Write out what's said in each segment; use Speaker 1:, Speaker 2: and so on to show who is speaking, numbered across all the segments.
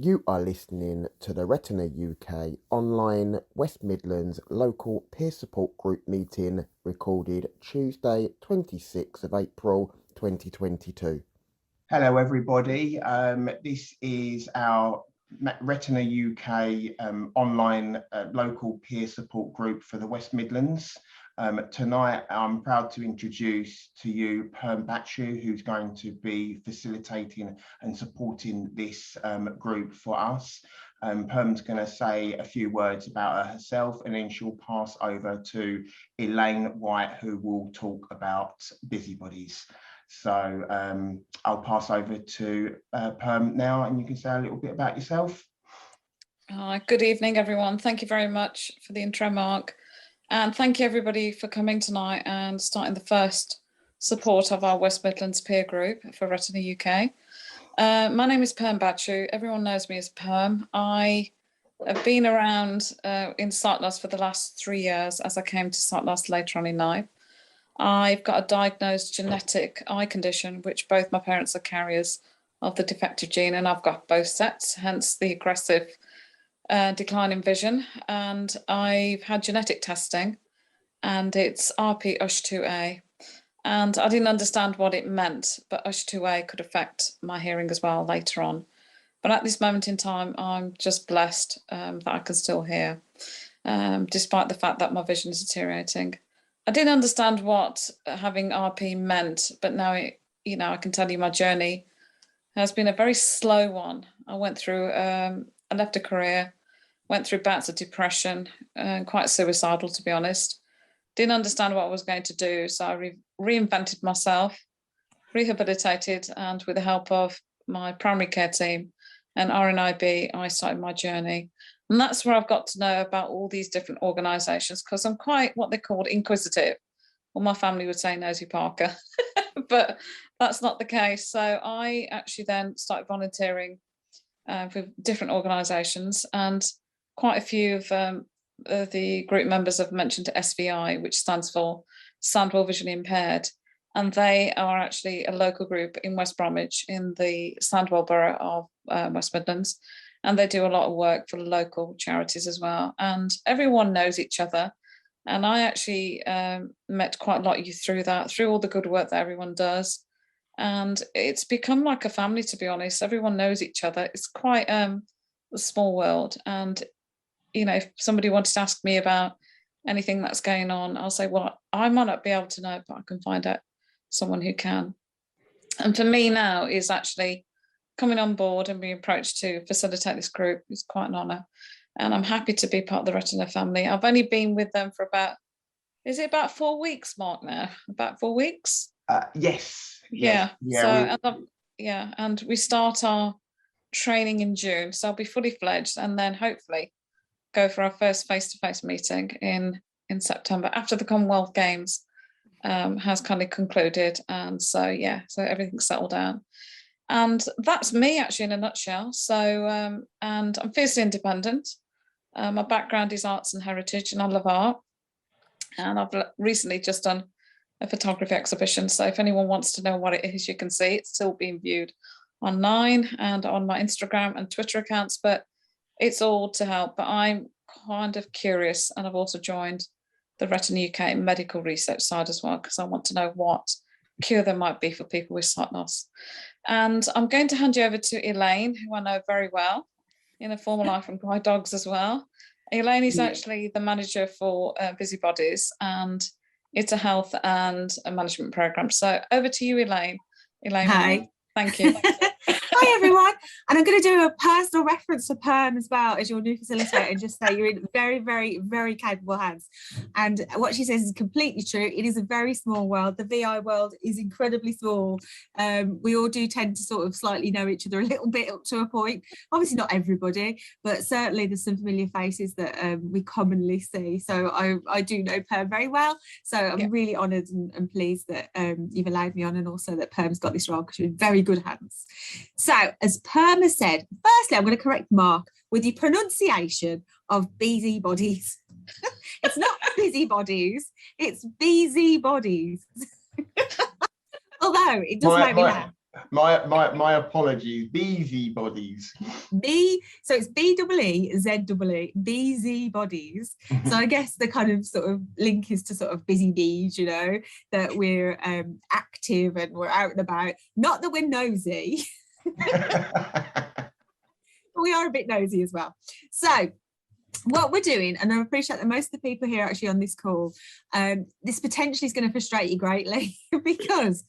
Speaker 1: You are listening to the Retina UK online West Midlands local peer support group meeting recorded Tuesday, 26th of April 2022.
Speaker 2: Hello, everybody. This is our Retina UK online local peer support group for the West Midlands. Tonight, I'm proud to introduce to you Perm Bhachu, who's going to be facilitating and supporting this group for us. Perm's going to say a few words about herself, and then she'll pass over to Elaine White, who will talk about BeeZee Bodies. So I'll pass over to Perm now, and you can say a little bit about yourself.
Speaker 3: Good evening, everyone. Thank you very much for the intro, Mark. And thank you, everybody, for coming tonight and starting the first support of our West Midlands peer group for Retina UK. My name is Perm Bhachu. Everyone knows me as Perm. I have been around in sight loss for the last 3 years, as I came to sight loss later on in life. I've got a diagnosed genetic eye condition, which both my parents are carriers of the defective gene, and I've got both sets, hence the aggressive decline in vision. And I've had genetic testing, and it's RP USH2A. And I didn't understand what it meant, but USH2A could affect my hearing as well later on. But at this moment in time, I'm just blessed that I can still hear, despite the fact that my vision is deteriorating. I didn't understand what having RP meant, but now I can tell you my journey has been a very slow one. I went through, I left a career, went through bouts of depression, quite suicidal, to be honest. Didn't understand what I was going to do, so I reinvented myself, rehabilitated, and with the help of my primary care team and RNIB, I started my journey. And that's where I've got to know about all these different organisations, because I'm quite what they call inquisitive. Well, my family would say nosy Parker, but that's not the case. So I actually then started volunteering for different organisations, and quite a few of the group members have mentioned SVI, which stands for Sound Well Visually Impaired. And they are actually a local group in West Bromwich in the Sandwell borough of West Midlands. And they do a lot of work for local charities as well. And everyone knows each other. And I actually met quite a lot of you through that, through all the good work that everyone does. And it's become like a family, to be honest. Everyone knows each other. It's quite a small world. And, if somebody wanted to ask me about anything that's going on, I'll say, well, I might not be able to know, but I can find out someone who can. And for me now is actually coming on board and being approached to facilitate this group is quite an honour. And I'm happy to be part of the Retina family. I've only been with them for is it about 4 weeks, Mark, now? About 4 weeks?
Speaker 2: Yes.
Speaker 3: And we start our training in June. So I'll be fully fledged, and then hopefully go for our first face-to-face meeting in September after the Commonwealth Games has kind of concluded. And so everything's settled down. And that's me actually in a nutshell. So, and I'm fiercely independent. My background is arts and heritage, and I love art. And I've recently just done a photography exhibition. So if anyone wants to know what it is, you can see it's still being viewed online and on my Instagram and Twitter accounts, but it's all to help. But I'm kind of curious, and I've also joined the Retina UK medical research side as well, because I want to know what cure there might be for people with sight loss. And I'm going to hand you over to Elaine, who I know very well in a former life and guide dogs as well. Elaine is actually the manager for BeeZee Bodies, and it's a health and a management program. So over to you, Elaine.
Speaker 4: Hi.
Speaker 3: Thank you.
Speaker 4: Hi, everyone. And I'm going to do a personal reference to Perm as well as your new facilitator, and just say you're in very, very, very capable hands. And what she says is completely true. It is a very small world. The VI world is incredibly small. We all do tend to sort of slightly know each other a little bit up to a point. Obviously not everybody, but certainly there's some familiar faces that we commonly see. So I do know Perm very well. So I'm really honoured and pleased that you've allowed me on, and also that Perm's got this role, because you're in very good hands. So, as Perm has said, firstly, I'm going to correct Mark with the pronunciation of BeeZee Bodies. It's not BeeZee Bodies, it's BeeZee Bodies. Although it does make me laugh.
Speaker 2: My apologies. BeeZee Bodies.
Speaker 4: So it's BEEZEE, BeeZee Bodies. So I guess the kind of sort of link is to sort of busy bees, you know, that we're active and we're out and about. Not that we're nosy, but we are a bit nosy as well. So what we're doing, and I appreciate that most of the people here actually on this call, this potentially is going to frustrate you greatly because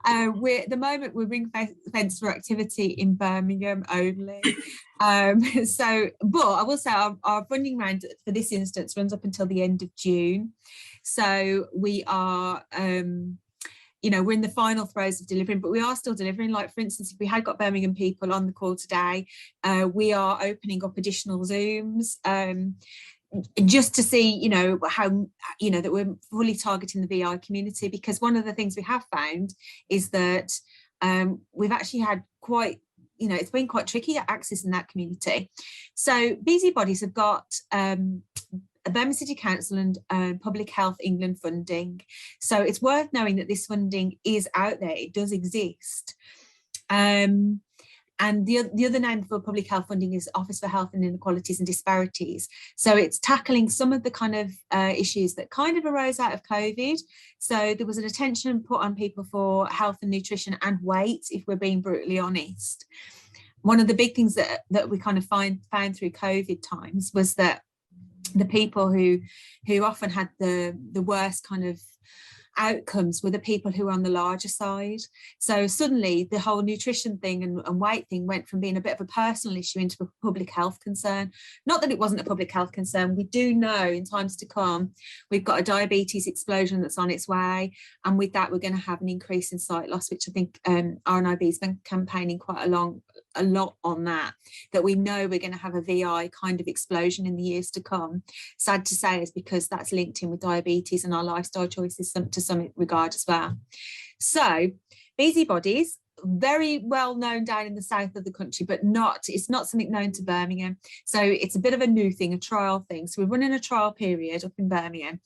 Speaker 4: at the moment we're ring fenced for activity in Birmingham only. But I will say our funding round for this instance runs up until the end of June. So we are you know, we're in the final throes of delivering, but we are still delivering. Like, for instance, if we had got Birmingham people on the call today, we are opening up additional Zooms just to see, you know, how, you know, that we're fully targeting the VI community, because one of the things we have found is that we've actually had quite, you know, it's been quite tricky at accessing that community. So BeeZee Bodies have got Birmingham City Council and Public Health England funding. So it's worth knowing that this funding is out there, it does exist. And the other name for public health funding is Office for Health and Inequalities and Disparities. So it's tackling some of the kind of issues that kind of arose out of COVID. So there was an attention put on people for health and nutrition and weight, if we're being brutally honest. One of the big things that we kind of found through COVID times was that the people who often had the worst kind of outcomes were the people who were on the larger side. So suddenly the whole nutrition thing and weight thing went from being a bit of a personal issue into a public health concern. Not that it wasn't a public health concern. We do know in times to come, we've got a diabetes explosion that's on its way. And with that, we're going to have an increase in sight loss, which I think RNIB has been campaigning quite a lot on that we know we're going to have a VI kind of explosion in the years to come. Sad to say is because that's linked in with diabetes and our lifestyle choices to some regard as well. So BeeZee Bodies, very well known down in the south of the country, but it's not something known to Birmingham. So it's a bit of a new thing, a trial thing. So we're running a trial period up in Birmingham.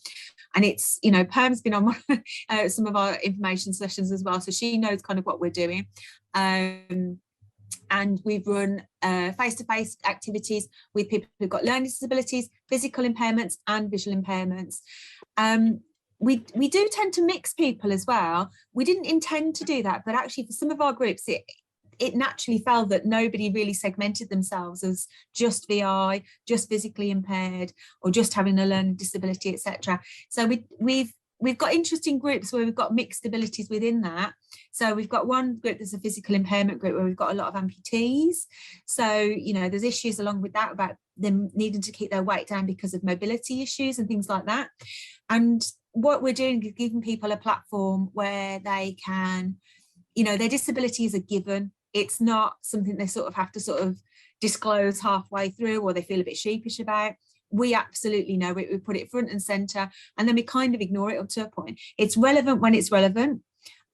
Speaker 4: And it's, you know, Perm's been on some of our information sessions as well. So she knows kind of what we're doing. And we've run face-to-face activities with people who've got learning disabilities, physical impairments and visual impairments. We do tend to mix people as well. We didn't intend to do that, but actually for some of our groups, it naturally fell that nobody really segmented themselves as just VI, just physically impaired, or just having a learning disability, etc. So we've got interesting groups where we've got mixed abilities within that. So we've got one group that's a physical impairment group where we've got a lot of amputees. So, you know, there's issues along with that about them needing to keep their weight down because of mobility issues and things like that. And what we're doing is giving people a platform where they can, you know, their disability is a given. It's not something they sort of have to sort of disclose halfway through or they feel a bit sheepish about. We absolutely know it. We put it front and center, and then we kind of ignore it up to a point. It's relevant when it's relevant.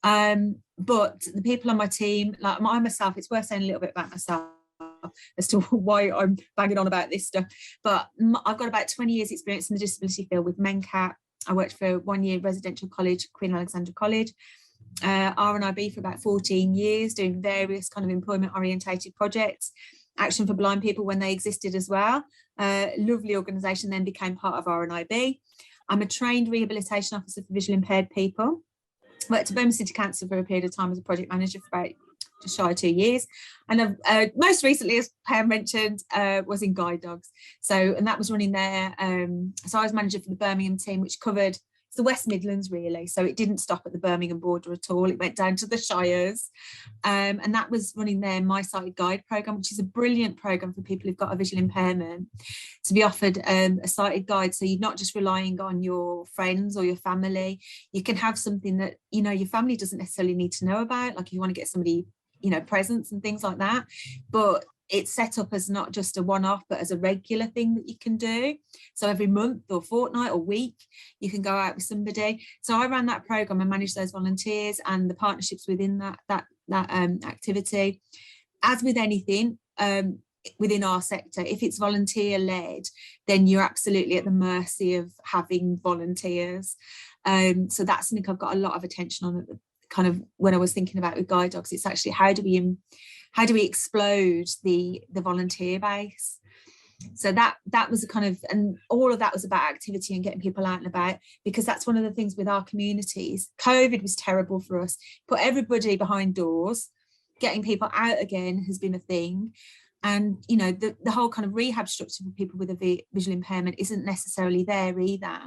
Speaker 4: But the people on my team, like myself, it's worth saying a little bit about myself as to why I'm banging on about this stuff. But I've got about 20 years experience in the disability field with MenCat. I worked for 1 year residential college, Queen Alexandra College, RNIB for about 14 years, doing various kind of employment orientated projects. Action for Blind People when they existed as well. Lovely organisation, then became part of RNIB. I'm a trained rehabilitation officer for visually impaired people. Worked at Birmingham City Council for a period of time as a project manager for about just shy of 2 years. And most recently, as Perm mentioned, was in Guide Dogs. And that was running there. So I was manager for the Birmingham team, which covered the West Midlands really, so it didn't stop at the Birmingham border at all. It went down to the Shires, and that was running their My Sighted Guide programme, which is a brilliant programme for people who've got a visual impairment to be offered a sighted guide. So you're not just relying on your friends or your family. You can have something that, you know, your family doesn't necessarily need to know about, like if you want to get somebody, you know, presents and things like that, but it's set up as not just a one-off, but as a regular thing that you can do. So every month or fortnight or week, you can go out with somebody. So I ran that programme and managed those volunteers and the partnerships within that activity. As with anything within our sector, if it's volunteer-led, then you're absolutely at the mercy of having volunteers. So that's something I've got a lot of attention on kind of when I was thinking about with guide dogs, it's actually how do we explode the volunteer base. So that was a kind of, and all of that was about activity and getting people out and about, because that's one of the things with our communities. COVID was terrible for us, put everybody behind doors. Getting people out again has been a thing. And, you know, the whole kind of rehab structure for people with a visual impairment isn't necessarily there either.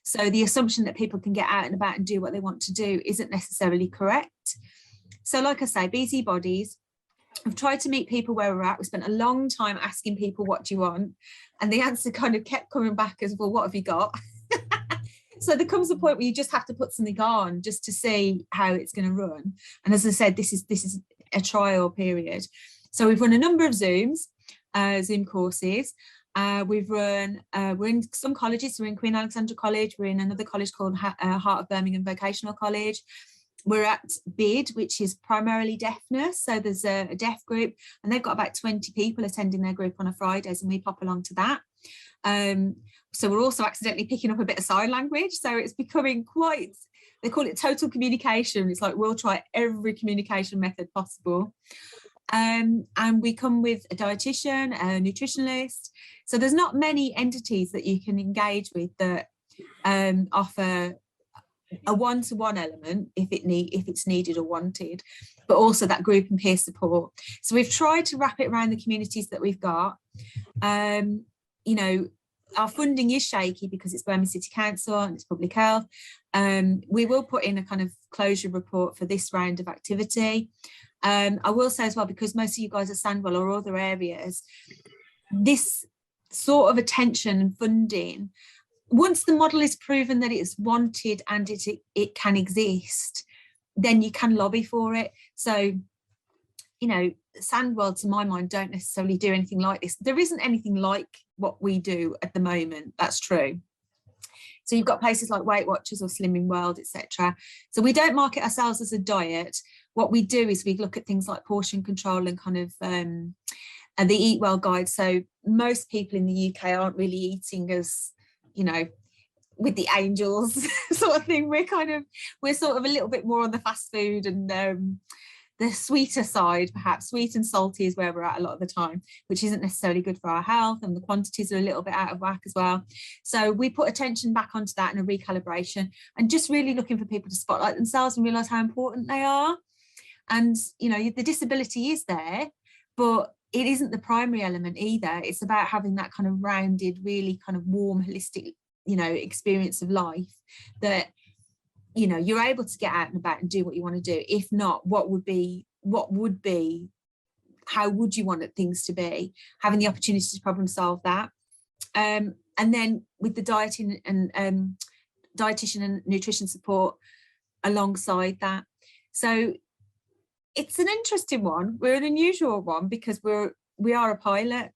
Speaker 4: So the assumption that people can get out and about and do what they want to do isn't necessarily correct. So like I say, BeeZee Bodies, I've tried to meet people where we're at. We spent a long time asking people, what do you want? And the answer kind of kept coming back as, well, what have you got? So there comes a point where you just have to put something on just to see how it's going to run. And as I said, this is a trial period. So we've run a number of Zoom courses. We're in some colleges. We're in Queen Alexandra College. We're in another college called Heart of Birmingham Vocational College. We're at BID, which is primarily deafness. So there's a deaf group, and they've got about 20 people attending their group on a Fridays, and we pop along to that. So we're also accidentally picking up a bit of sign language. So it's becoming quite, they call it total communication. It's like, we'll try every communication method possible. And we come with a dietitian, a nutritionist. So there's not many entities that you can engage with that offer a one-to-one element if it's needed or wanted, but also that group and peer support. So we've tried to wrap it around the communities that we've got. You know, our funding is shaky because it's Birmingham City Council and it's public health. We will put in a kind of closure report for this round of activity. I will say as well, because most of you guys are Sandwell or other areas, this sort of attention and funding, once the model is proven that it's wanted and it can exist, then you can lobby for it. So, you know, Sandwell, to my mind, don't necessarily do anything like this. There isn't anything like what we do at the moment. That's true. So you've got places like Weight Watchers or Slimming World, etc. So we don't market ourselves as a diet. What we do is we look at things like portion control and kind of and the Eat Well guide. So most people in the UK aren't really eating as, you know, with the angels sort of thing. We're sort of a little bit more on the fast food and the sweeter side, perhaps. Sweet and salty is where we're at a lot of the time, which isn't necessarily good for our health, and the quantities are a little bit out of whack as well. So we put attention back onto that and a recalibration, and just really looking for people to spotlight themselves and realise how important they are. And, you know, the disability is there, but it isn't the primary element either. It's about having that kind of rounded, really kind of warm, holistic, you know, experience of life that, you know, you're able to get out and about and do what you want to do. If not, how would you want things to be? Having the opportunity to problem solve that. And then with the dieting and dietitian and nutrition support alongside that. So it's an interesting one. We're an unusual one because we are a pilot.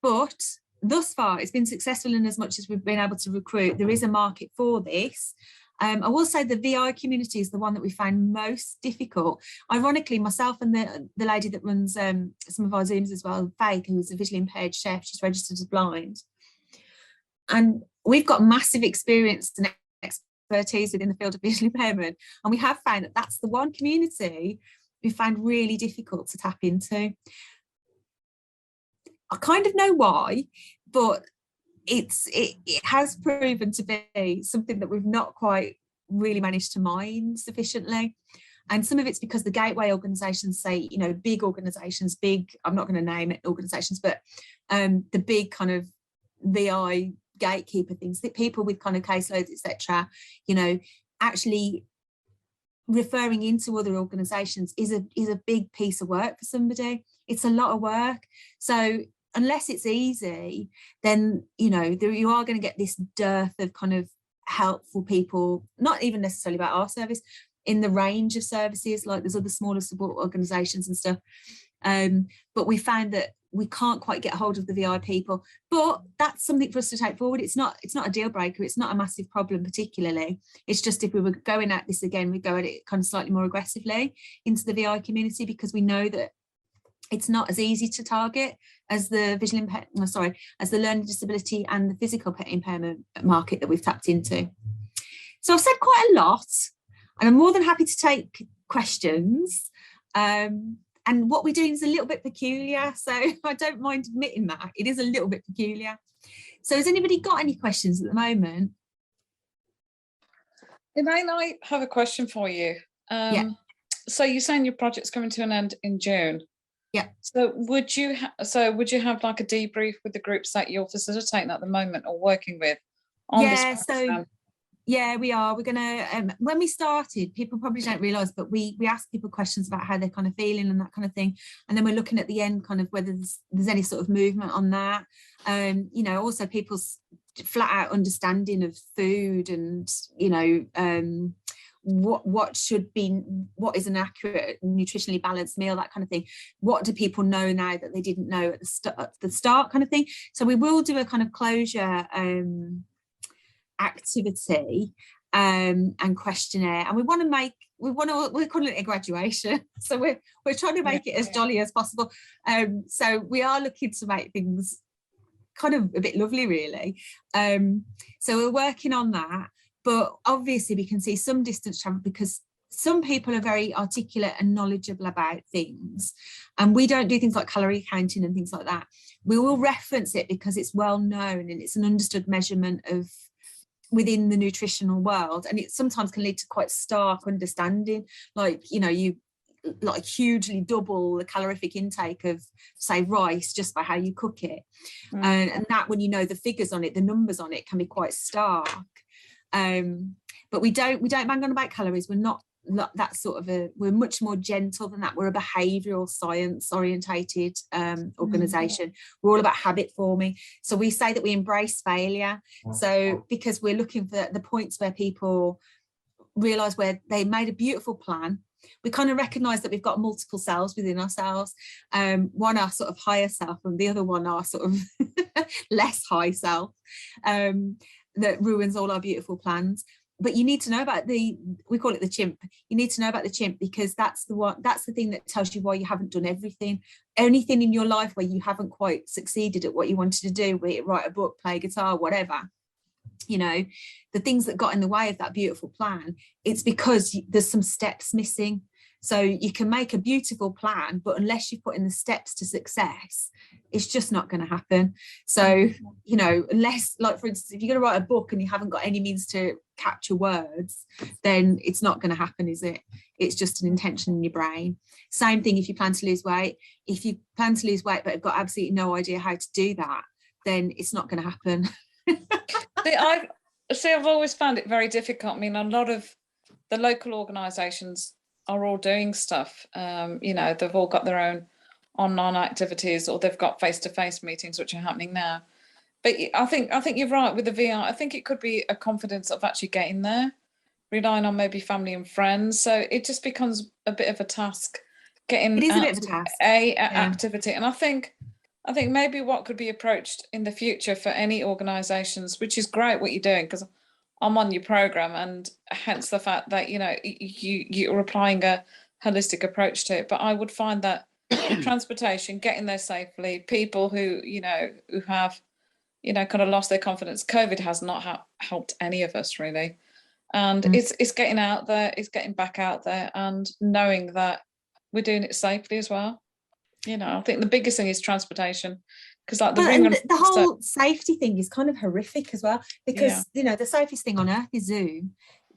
Speaker 4: But thus far, it's been successful in as much as we've been able to recruit. There is a market for this. I will say the VI community is the one that we find most difficult. Ironically, myself and the lady that runs some of our Zooms as well, Faith, who's a visually impaired chef, she's registered as blind. And we've got massive experience and expertise within the field of visual impairment. And we have found that that's the one community we find really difficult to tap into. I kind of know why, but it has proven to be something that we've not quite really managed to mine sufficiently. And some of it's because the gateway organisations say, you know, big organisations, I'm not going to name it organisations, but the big kind of VI gatekeeper things, that people with kind of caseloads, etc., you know, actually referring into other organisations is a big piece of work for somebody. It's a lot of work. So unless it's easy, then, you know, you are going to get this dearth of kind of helpful people, not even necessarily about our service, in the range of services, like there's other smaller support organisations and stuff. But we found that we can't quite get a hold of the VI people, but that's something for us to take forward. It's not a deal breaker. It's not a massive problem particularly. It's just if we were going at this again, we'd go at it kind of slightly more aggressively into the VI community, because we know that it's not as easy to target as the as the learning disability and the physical impairment market that we've tapped into. So I've said quite a lot. And I'm more than happy to take questions. And what we're doing is a little bit peculiar, so I don't mind admitting that. It is a little bit peculiar. So has anybody got any questions at the moment?
Speaker 3: Elaine, I have a question for you. So you're saying your project's coming to an end in June.
Speaker 4: Yeah.
Speaker 3: So would you have like a debrief with the groups that you're facilitating at the moment or working with on this program?
Speaker 4: Yeah, we are. We're gonna when we started, people probably don't realise, but we asked people questions about how they're kind of feeling and that kind of thing, and then we're looking at the end kind of whether there's any sort of movement on that. You know, also people's flat out understanding of food and, you know, what is an accurate nutritionally balanced meal, that kind of thing. What do people know now that they didn't know at the start kind of thing. So we will do a kind of closure activity and questionnaire, and we're calling it a graduation, so we're trying to make it as jolly as possible. So we are looking to make things kind of a bit lovely, really. So we're working on that, but obviously we can see some distance travel because some people are very articulate and knowledgeable about things, and we don't do things like calorie counting and things like that. We will reference it because it's well known and it's an understood measurement of within the nutritional world, and it sometimes can lead to quite stark understanding, like, you know, you like hugely double the calorific intake of, say, rice just by how you cook it. And that, when you know the figures on it, the numbers on it, can be quite stark. But we don't bang on about calories. We're not that sort of we're much more gentle than that. We're a behavioural science orientated organisation. We're all about habit forming. So we say that we embrace failure. So because we're looking for the points where people realise where they made a beautiful plan. We kind of recognise that we've got multiple selves within ourselves. One our sort of higher self, and the other one our sort of less high self, that ruins all our beautiful plans. But you need to know about we call it the chimp. You need to know about the chimp because that's the thing that tells you why you haven't done everything. Anything in your life where you haven't quite succeeded at what you wanted to do, be it write a book, play guitar, whatever, you know, the things that got in the way of that beautiful plan, it's because there's some steps missing. So you can make a beautiful plan, but unless you put in the steps to success, it's just not going to happen. So, you know, unless, like, for instance, if you're going to write a book and you haven't got any means to capture words, then it's not going to happen, is it? It's just an intention in your brain. Same thing if you plan to lose weight. If you plan to lose weight but have got absolutely no idea how to do that, then it's not going to happen.
Speaker 3: I've always found it very difficult. I mean, a lot of the local organisations are all doing stuff. You know, they've all got their own online activities, or they've got face-to-face meetings which are happening now. But I think you're right with the VR. I think it could be a confidence of actually getting there, relying on maybe family and friends. So it just becomes a bit of a task getting
Speaker 4: it is a bit of a task.
Speaker 3: Activity. And I think maybe what could be approached in the future for any organisations, which is great what you're doing, because I'm on your programme, and hence the fact that, you know, you're applying a holistic approach to it. But I would find that transportation, getting there safely, people who, you know, who have, you know, kind of lost their confidence. COVID has not helped any of us, really. And it's getting out there, it's getting back out there, and knowing that we're doing it safely as well. You know, I think the biggest thing is transportation, because like
Speaker 4: the whole safety thing is kind of horrific as well, because you know, the safest thing on earth is Zoom,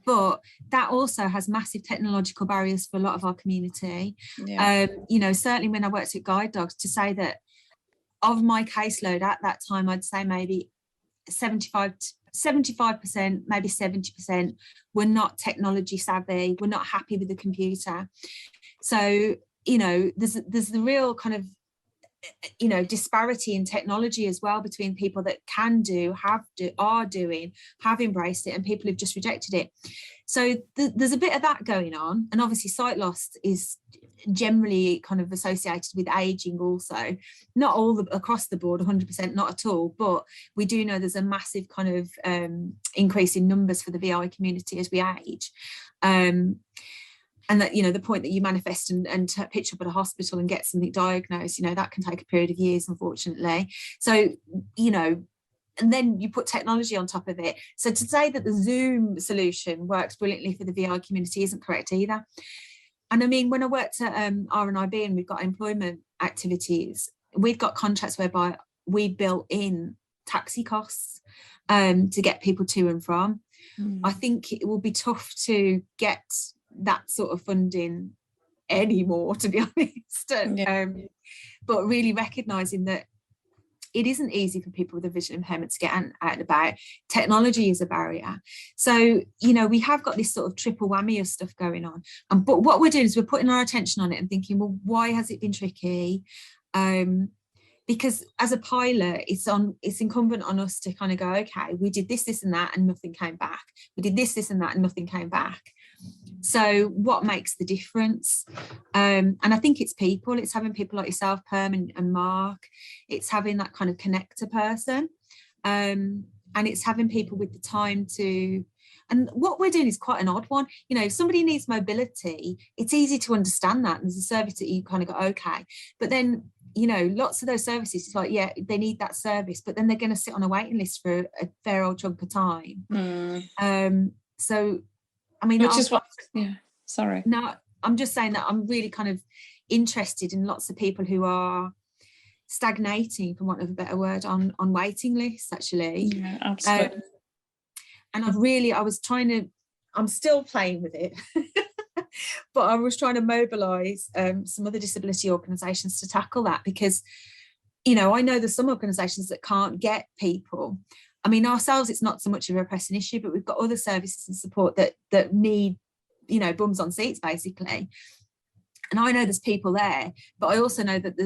Speaker 4: but that also has massive technological barriers for a lot of our community. You know, certainly when I worked at Guide Dogs, to say that of my caseload at that time, I'd say maybe 75%, maybe 70% were not technology savvy, were not happy with the computer. So, you know, there's the real kind of, you know, disparity in technology as well between people that can do, are doing, have embraced it, and people who've just rejected it. So there's a bit of that going on. And obviously sight loss is generally kind of associated with aging also, not all across the board 100%, not at all, but we do know there's a massive kind of increase in numbers for the VI community as we age. And that, you know, the point that you manifest and pitch up at a hospital and get something diagnosed, you know, that can take a period of years, unfortunately. So, you know, and then you put technology on top of it. So to say that the Zoom solution works brilliantly for the VI community isn't correct either. And I mean, when I worked at RNIB and we've got employment activities, we've got contracts whereby we built in taxi costs to get people to and from. I think it will be tough to get that sort of funding anymore, to be honest. But really recognising that it isn't easy for people with a visual impairment to get out and about. Technology is a barrier. So, you know, we have got this sort of triple whammy of stuff going on. But what we're doing is we're putting our attention on it and thinking, well, why has it been tricky? Because as a pilot, it's incumbent on us to kind of go, okay, we did this, and that, and nothing came back. We did this, and that, and nothing came back. So what makes the difference? And I think it's people. It's having people like yourself, Perm and Mark. It's having that kind of connector person. And it's having people with the time to, and what we're doing is quite an odd one. You know, if somebody needs mobility, it's easy to understand that. There's a service that you kind of go, okay. But then, you know, lots of those services, it's like, yeah, they need that service, but then they're going to sit on a waiting list for a fair old chunk of time. So, I mean,
Speaker 3: which is what, sorry.
Speaker 4: No, I'm just saying that I'm really kind of interested in lots of people who are stagnating, for want of a better word, on waiting lists, actually.
Speaker 3: Yeah, absolutely.
Speaker 4: And I'm still playing with it, but I was trying to mobilise some other disability organisations to tackle that, because, you know, I know there's some organisations that can't get people. I mean, ourselves, it's not so much of a pressing issue, but we've got other services and support that need, you know, bums on seats, basically. And I know there's people there, but I also know that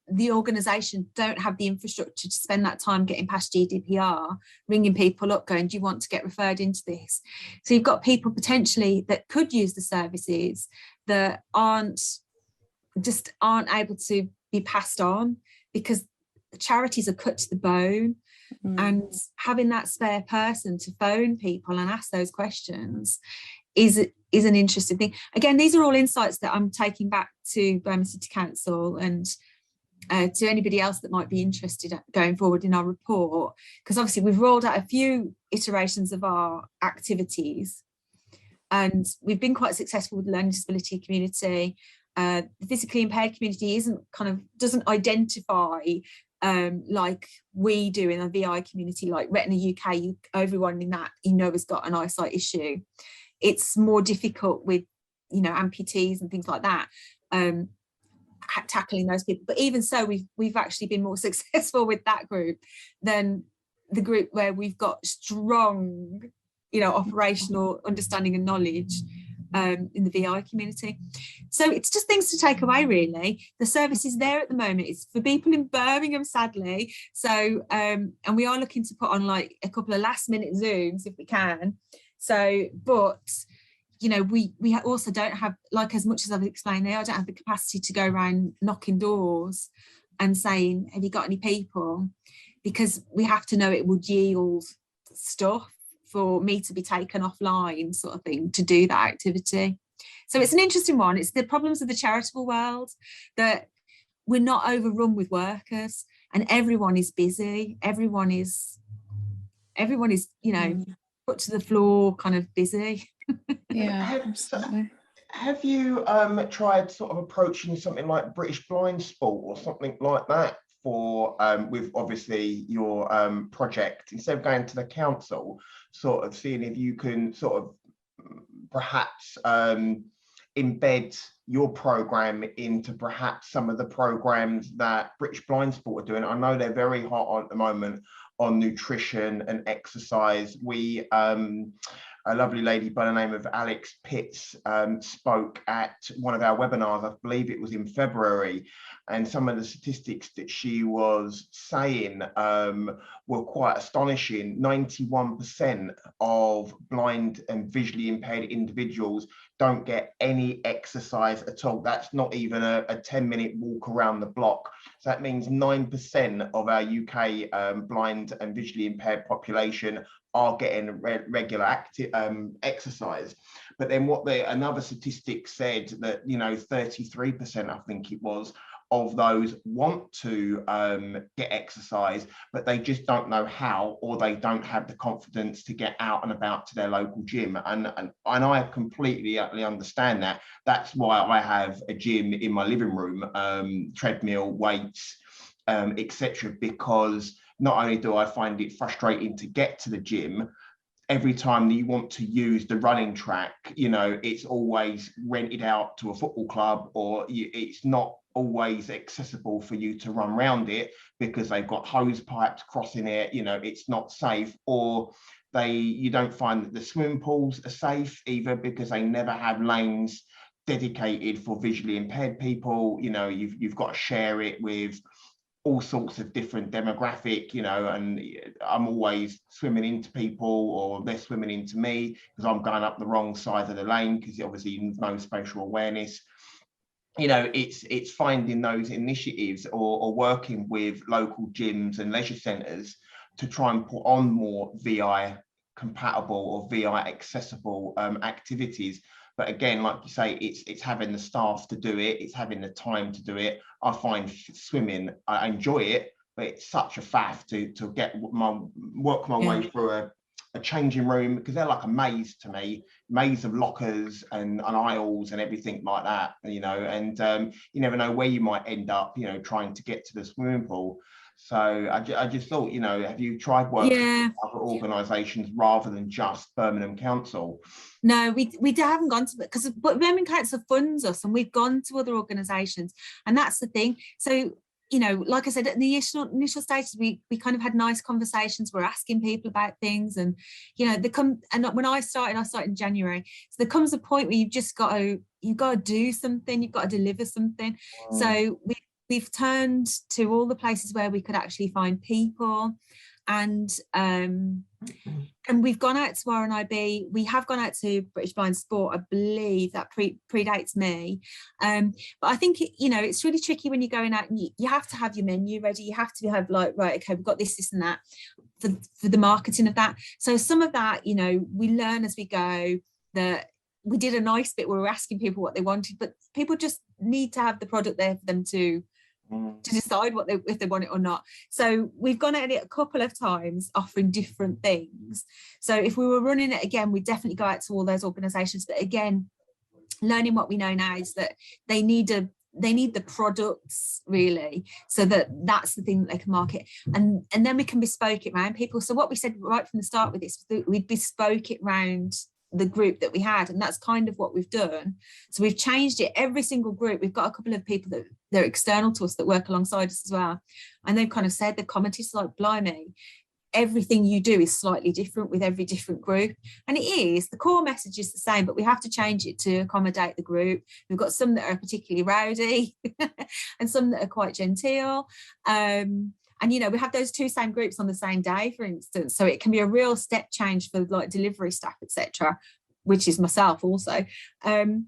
Speaker 4: the organisation don't have the infrastructure to spend that time getting past GDPR, ringing people up going, do you want to get referred into this? So you've got people potentially that could use the services that aren't able to be passed on, because the charities are cut to the bone. And having that spare person to phone people and ask those questions is an interesting thing. Again, these are all insights that I'm taking back to Birmingham City Council and to anybody else that might be interested going forward in our report, because obviously we've rolled out a few iterations of our activities and we've been quite successful with the learning disability community. The physically impaired community doesn't identify like we do in the VI community, like Retina UK, everyone in that, you know, has got an eyesight issue. It's more difficult with, you know, amputees and things like that, tackling those people. But even so, we've actually been more successful with that group than the group where we've got strong, you know, operational understanding and knowledge in the VI community. So it's just things to take away, really. The service is there at the moment. It's for people in Birmingham, sadly. So and we are looking to put on like a couple of last minute Zooms if we can. So, but you know, we also don't have, like, as much as I've explained there, I don't have the capacity to go around knocking doors and saying, have you got any people? Because we have to know it would yield stuff for me to be taken offline, sort of thing, to do that activity. So it's an interesting one. It's the problems of the charitable world, that we're not overrun with workers and everyone is busy. Everyone is, you know, put to the floor, kind of busy.
Speaker 3: Yeah, absolutely.
Speaker 2: Have you tried sort of approaching something like British Blind Sport or something like that for with obviously your project, instead of going to the council, sort of seeing if you can sort of perhaps embed your program into perhaps some of the programs that British Blind Sport are doing? I know they're very hot on at the moment on nutrition and exercise. We a lovely lady by the name of Alex Pitts spoke at one of our webinars, I believe it was in February, and some of the statistics that she was saying were quite astonishing. 91% of blind and visually impaired individuals don't get any exercise at all. That's not even a 10-minute walk around the block. So that means 9% of our UK blind and visually impaired population are getting regular active exercise. But then another statistic said that, you know, 33%, I think it was, of those want to get exercise, but they just don't know how, or they don't have the confidence to get out and about to their local gym. And I completely understand that. That's why I have a gym in my living room, treadmill, weights, etc., because not only do I find it frustrating to get to the gym, every time that you want to use the running track, you know, it's always rented out to a football club, or it's not always accessible for you to run around it because they've got hose pipes crossing it, you know, it's not safe. Or you don't find that the swimming pools are safe either, because they never have lanes dedicated for visually impaired people. You know, you've got to share it with all sorts of different demographic, you know, and I'm always swimming into people, or they're swimming into me because I'm going up the wrong side of the lane, because obviously no spatial awareness. You know, it's finding those initiatives, or working with local gyms and leisure centres to try and put on more VI compatible or VI accessible activities. But again, like you say, it's having the staff to do it, it's having the time to do it. I find swimming, I enjoy it, but it's such a faff to work my way through a changing room, because they're like a maze to me, maze of lockers and aisles and everything like that, you know, and you never know where you might end up, you know, trying to get to the swimming pool. So I just thought, you know, have you tried working with other organisations rather than just Birmingham Council?
Speaker 4: No, we haven't gone to, because Birmingham Council funds us, and we've gone to other organisations, and that's the thing. So, you know, like I said, at the initial stages, we kind of had nice conversations. We're asking people about things, and you know, when I started in January. So there comes a point where you've got to do something, you've got to deliver something. So we've turned to all the places where we could actually find people, and we've gone out to RNIB. We have gone out to British Blind Sport. I believe that predates me, but I think you know, it's really tricky when you're going out, and you have to have your menu ready. You have to have like, right, okay, we've got this and that for the marketing of that. So some of that, you know, we learn as we go. That we did a nice bit where we were asking people what they wanted, but people just need to have the product there for them to decide if they want it or not. So we've gone at it a couple of times offering different things. So if we were running it again, we'd definitely go out to all those organisations. But again, learning what we know now is that they need the products, really, so that's the thing that they can market, and then we can bespoke it around people. So what we said right from the start with this, we'd bespoke it around the group that we had, and that's kind of what we've done. So we've changed it. Every single group, we've got a couple of people that they're external to us that work alongside us as well, and they've kind of said, they've commented like, blimey, everything you do is slightly different with every different group. And it is, the core message is the same, but we have to change it to accommodate the group. We've got some that are particularly rowdy and some that are quite genteel, and you know, we have those two same groups on the same day, for instance, so it can be a real step change for like delivery staff, etc., which is myself also. And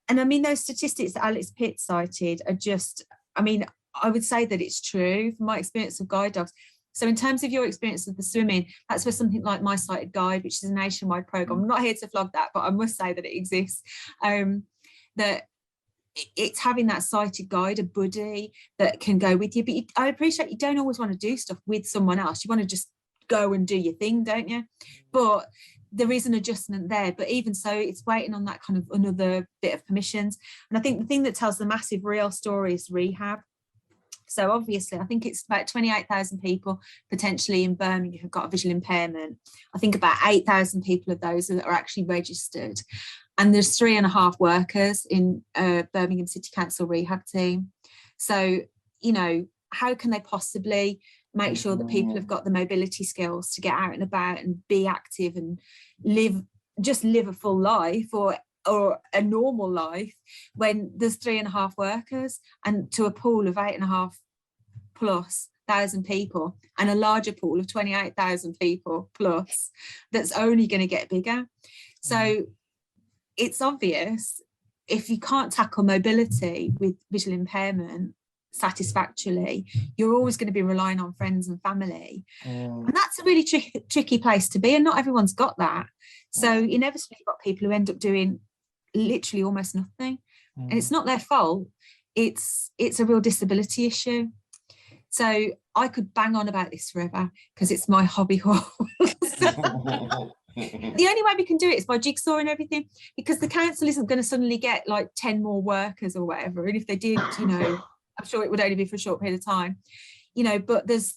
Speaker 4: I mean, those statistics that Alex Pitt cited are just, I mean, I would say that it's true from my experience of guide dogs. So in terms of your experience of the swimming, that's where something like My Sighted Guide, which is a nationwide program, I'm not here to flog that, but I must say that it exists, that it's having that sighted guide, a buddy that can go with you. But I appreciate you don't always want to do stuff with someone else. You want to just go and do your thing, don't you? But there is an adjustment there. But even so, it's waiting on that kind of another bit of permissions. And I think the thing that tells the massive real story is rehab. So obviously, I think it's about 28,000 people potentially in Birmingham who've got a visual impairment. I think about 8,000 people of those are actually registered. And there's 3.5 workers in Birmingham City Council rehab team. So, you know, how can they possibly make sure that people have got the mobility skills to get out and about and be active and live a full life or a normal life when there's 3.5 workers and to a pool of 8,500+ people and a larger pool of 28,000 people plus that's only going to get bigger. So it's obvious, if you can't tackle mobility with visual impairment satisfactorily, you're always going to be relying on friends and family. And that's a really tricky place to be, and not everyone's got that. So inevitably you've got people who end up doing literally almost nothing. And it's not their fault. it's a real disability issue. So I could bang on about this forever because it's my hobby horse. The only way we can do it is by jigsawing everything, because the council isn't going to suddenly get like 10 more workers or whatever. And if they did, you know, I'm sure it would only be for a short period of time, you know, but there's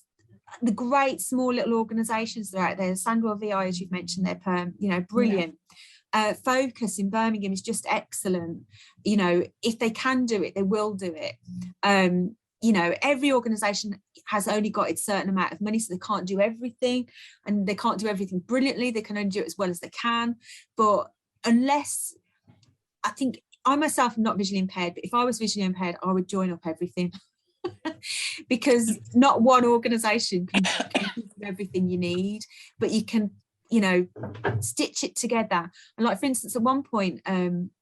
Speaker 4: the great small little organisations that are out there. Sandwell VI, as you've mentioned, they're Perm, you know, brilliant. Yeah. Focus in Birmingham is just excellent. You know, if they can do it, they will do it. You know, every organisation has only got its certain amount of money, so they can't do everything, and they can't do everything brilliantly. They can only do it as well as they can. But unless, I think, I myself am not visually impaired, but if I was visually impaired, I would join up everything. Because not one organisation can do everything you need, but you can, you know, stitch it together. And like, for instance, at one point,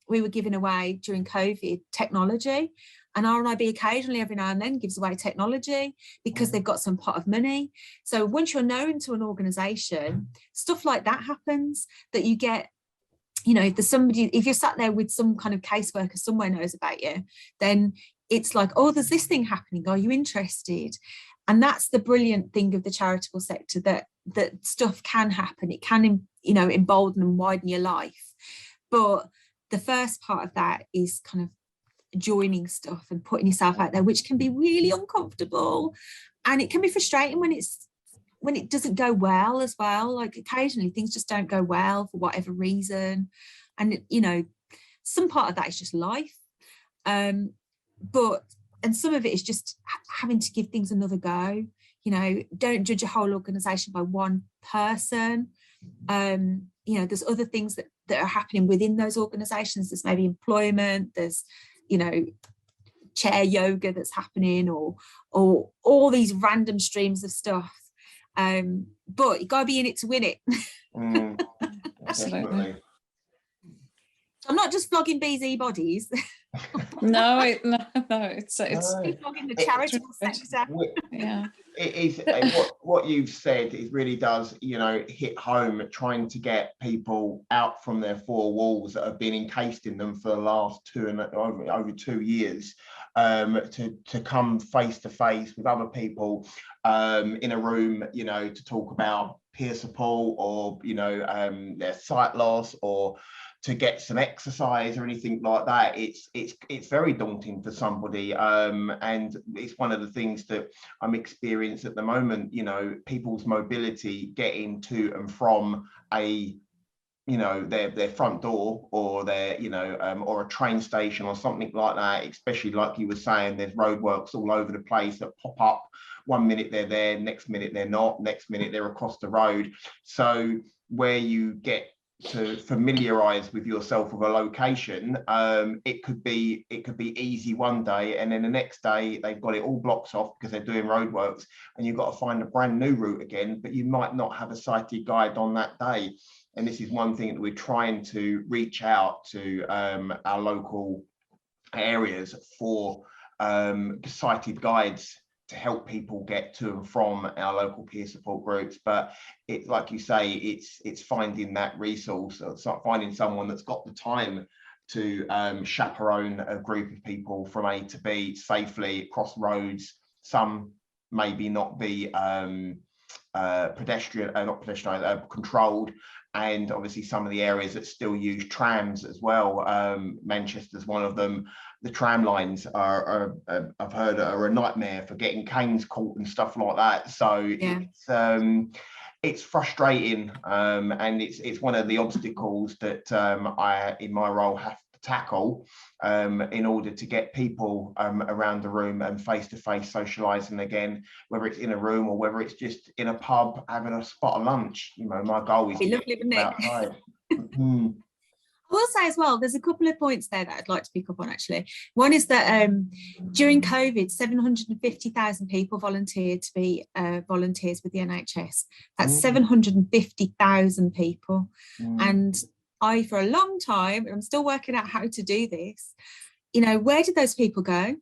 Speaker 4: we were giving away during COVID technology, and RNIB occasionally every now and then gives away technology because they've got some pot of money. So once you're known to an organisation, stuff like that happens, that you get, you know, if there's somebody, if you're sat there with some kind of caseworker somewhere knows about you, then it's like, oh, there's this thing happening, are you interested? And that's the brilliant thing of the charitable sector, that stuff can happen. It can, you know, embolden and widen your life. But the first part of that is kind of joining stuff and putting yourself out there, which can be really uncomfortable, and it can be frustrating when it doesn't go well as well. Like, occasionally things just don't go well for whatever reason, and you know, some part of that is just life, but some of it is just having to give things another go. You know, don't judge a whole organisation by one person. You know, there's other things that are happening within those organisations. There's maybe employment, there's, you know, chair yoga that's happening, or all these random streams of stuff. But you gotta be in it to win it.
Speaker 3: Absolutely.
Speaker 4: I'm not just flogging BeeZee Bodies.
Speaker 3: No, it's
Speaker 4: flogging the charitable sector.
Speaker 3: Yeah.
Speaker 2: It is what you've said. It really does, you know, hit home, trying to get people out from their four walls that have been encased in them for the last over 2 years, to come face to face with other people in a room, you know, to talk about peer support, or, you know, their sight loss, or to get some exercise or anything like that. It's very daunting for somebody, and it's one of the things that I'm experiencing at the moment. You know, people's mobility getting to and from a, you know, their front door, or their, you know, or a train station or something like that. Especially like you were saying, there's roadworks all over the place that pop up. One minute they're there, next minute they're not, next minute they're across the road. So where you get to familiarize with yourself with a location, it could be easy one day, and then the next day they've got it all blocked off because they're doing roadworks, and you've got to find a brand new route again, but you might not have a sighted guide on that day. And this is one thing that we're trying to reach out to our local areas for, sighted guides to help people get to and from our local peer support groups. But it's like you say, it's finding that resource, finding someone that's got the time to chaperone a group of people from A to B safely across roads. Some maybe not be controlled, and obviously some of the areas that still use trams as well. Manchester's one of them. The tram lines are I've heard, are a nightmare for getting canes caught and stuff like that. So yeah, it's frustrating, and it's one of the obstacles that I, in my role, have to tackle in order to get people around the room and face-to-face socializing again, whether it's in a room or whether it's just in a pub having a spot of lunch. You know, my goal is to get outside.
Speaker 4: I will say as well, there's a couple of points there that I'd like to pick up on actually. One is that during COVID, 750,000 people volunteered to be volunteers with the NHS. That's 750,000 people. And I, for a long time, and I'm still working out how to do this, you know, where did those people go?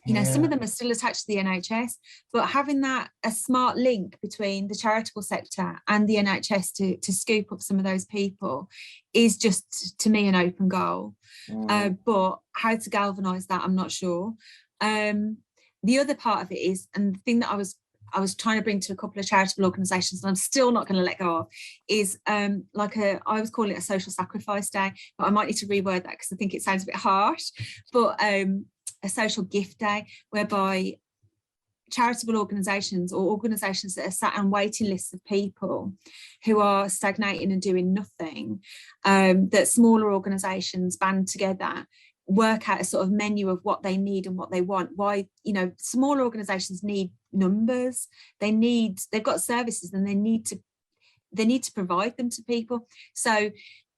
Speaker 4: You know, some
Speaker 2: Yeah.
Speaker 4: of them are still attached to the NHS, but having a smart link between the charitable sector and the NHS to scoop up some of those people is just, to me, an open goal. But how to galvanise that, I'm not sure. The other part of it is, and the thing that I was trying to bring to a couple of charitable organisations, and I'm still not going to let go of, is I was calling it a social sacrifice day, but I might need to reword that because I think it sounds a bit harsh. But a social gift day, whereby charitable organisations or organisations that are sat on waiting lists of people who are stagnating and doing nothing, that smaller organisations band together, work out a sort of menu of what they need and what they want. Why, you know, smaller organisations need numbers, they've got services and they need to provide them to people. So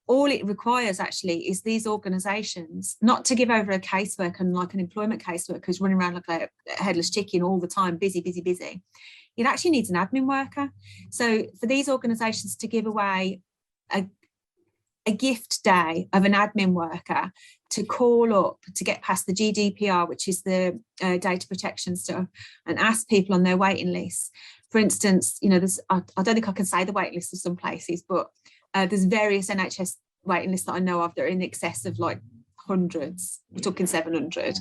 Speaker 4: all it requires actually is these organisations not to give over a caseworker and like an employment caseworker who's running around like a headless chicken all the time, busy. It actually needs an admin worker. So for these organisations to give away a gift day of an admin worker to call up to get past the GDPR, which is the data protection stuff, and ask people on their waiting lists. For instance, you know, I don't think I can say the waiting list of some places, but there's various NHS waiting lists that I know of that are in excess of like hundreds. We're talking 700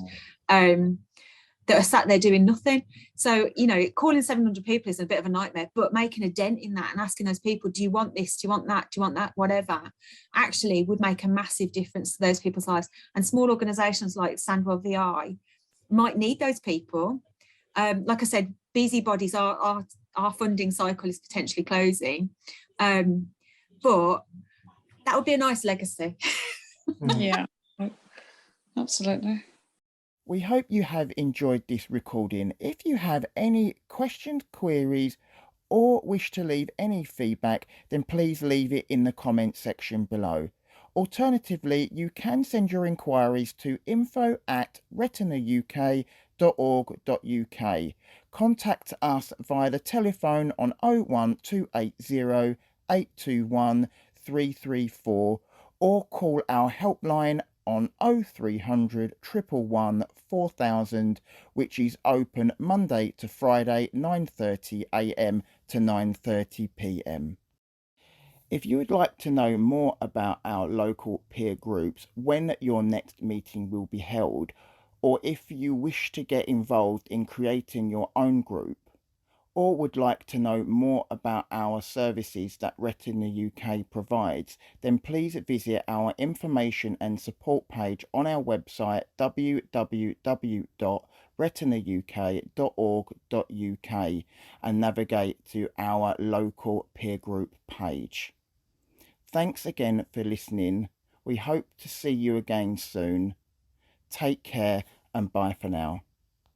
Speaker 4: that are sat there doing nothing. So, you know, calling 700 people is a bit of a nightmare, but making a dent in that and asking those people, do you want this? Do you want that? Do you want that? Whatever, actually would make a massive difference to those people's lives. And small organisations like Sandwell VI might need those people. Like I said, BeeZee Bodies, our funding cycle is potentially closing. But that would be a nice legacy.
Speaker 3: Yeah, absolutely.
Speaker 1: We hope you have enjoyed this recording. If you have any questions, queries, or wish to leave any feedback, then please leave it in the comment section below. Alternatively, you can send your inquiries to info@retinauk.org.uk. Contact us via the telephone on 01280 821 334 or call our helpline on 0300 111 4000, which is open Monday to Friday 9:30 a.m. to 9:30 p.m. If you would like to know more about our local peer groups, when your next meeting will be held, or if you wish to get involved in creating your own group, or would like to know more about our services that Retina UK provides, then please visit our information and support page on our website www.retinauk.org.uk and navigate to our local peer group page. Thanks again for listening. We hope to see you again soon. Take care and bye for now.